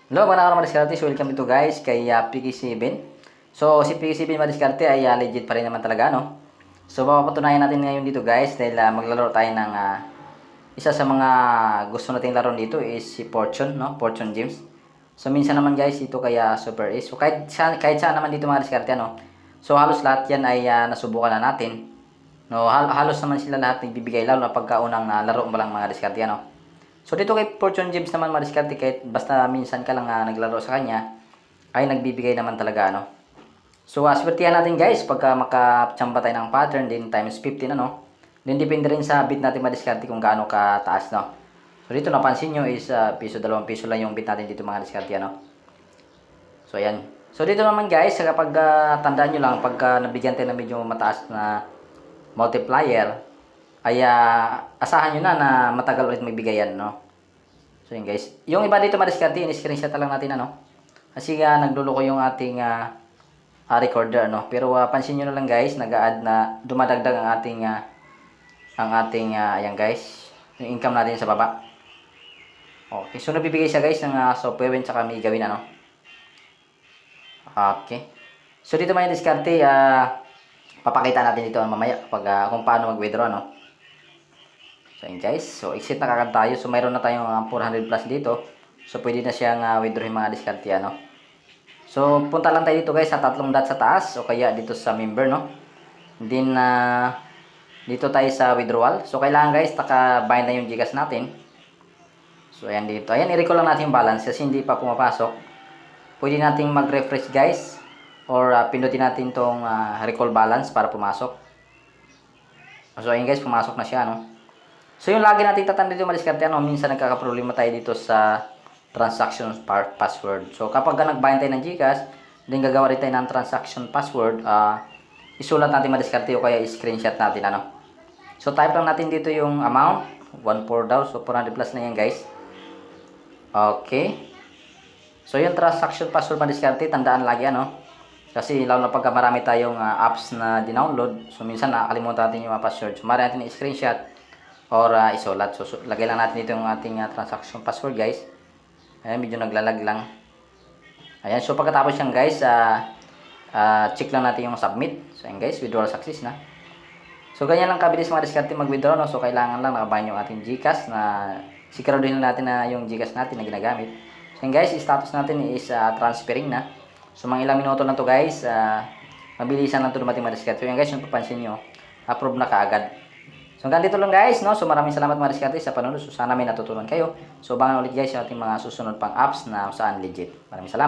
Hello mga Madiskarte, so welcome dito guys kay PK7. So si PK7 Madiskarte ay legit pa rin naman talaga, no? So mapapatunayan natin ngayon dito guys dahil maglalaro tayo ng isa sa mga gusto nating laro dito is si Fortune, no? Fortune Gems. So minsan naman guys ito kaya Super Ace. So kahit saan naman dito mga diskarte, no? So halos lahat yan ay nasubukan na natin. No, halos naman sila lahat nagbibigay lalo na pagkaunang laro mo lang mga diskarte, no? So dito kay Fortune Gems naman madiskarte kahit basta minsan ka lang naglaro sa kanya ay nagbibigay naman talaga, ano. So swertihan natin guys pagka makachamba tayo ng pattern din times 15, ano. Then depende rin sa bit natin madiskarte kung gaano kataas, no. So dito napansin nyo is piso, 2 piso lang yung bit natin dito mga diskarte, ano. So ayan. So dito naman guys kapag tandaan nyo lang pagka nabigyan tayo ng medyo mataas na multiplier ay asahan nyo na matagal ulit magbigay yan, no. So yun guys. Yung iba dito madiskarte, in-screenshot lang natin, ano. Kasi nagluloko yung ating recorder, no. Pero pansin nyo na lang guys, nag-a-add na dumadagdag ang ating ayan guys, yung income natin sa baba. Okay, so nabibigay siya guys ng software win tsaka may gawin, ano. Okay. So dito may diskarte, papakita natin dito mamaya pag kung paano mag-withdraw, no. So yun guys, so exit na kagad tayo. So mayroon na tayong 400 plus dito. So pwede na siyang withdraw yung mga diskarte, ano. So punta lang tayo dito guys sa tatlong dot sa taas o kaya dito sa member, no. Then dito tayo sa withdrawal. So kailangan guys naka-bind na yung Gcash natin. So ayan dito. Ayan, i-recall lang natin yung balance kasi hindi pa pumapasok. Pwede nating mag-refresh guys or pindutin natin tong recall balance para pumasok. So ayan guys, pumasok na siya, no. So yung lagi natin tatandaan dito madiskarte, ano, minsan nagkakaproblema tayo dito sa transaction password. So kapag nag-bind tayo ng Gcash, then gagawa rin tayo ng transaction password, isulat natin madiskarte o kaya screenshot natin, ano. So type lang natin dito yung amount, 14 daw, so 400 plus na yan guys. Okay. So yung transaction password madiskarte, tandaan lagi, ano. Kasi lalo na pagka marami tayong apps na dinownload, so minsan nakakalimutan natin yung password. So mari natin i-screenshot or isulat. So lagay lang natin dito yung ating transaction password guys. Ayan, medyo naglalag lang. Ayan, so pagkatapos yan guys, check lang natin yung submit. So ayan guys, withdrawal success na. So ganyan lang kabilis mga diskarte mag-withdraw, no. So kailangan lang nakabahan yung ating Gcash na siguraduhin natin na yung Gcash natin na ginagamit. So ayan guys, status natin is transferring na. So mga ilang minuto lang to guys, mabilisan lang to dumating mga diskarte. So ayan guys, yung papansin nyo, approve na kaagad. So hanggang dito lang guys, no. So maraming salamat mga diskarte sa panonood. So sana may natutunan kayo. So abangan ulit guys yung ating mga susunod pang apps na saan legit. Maraming salamat.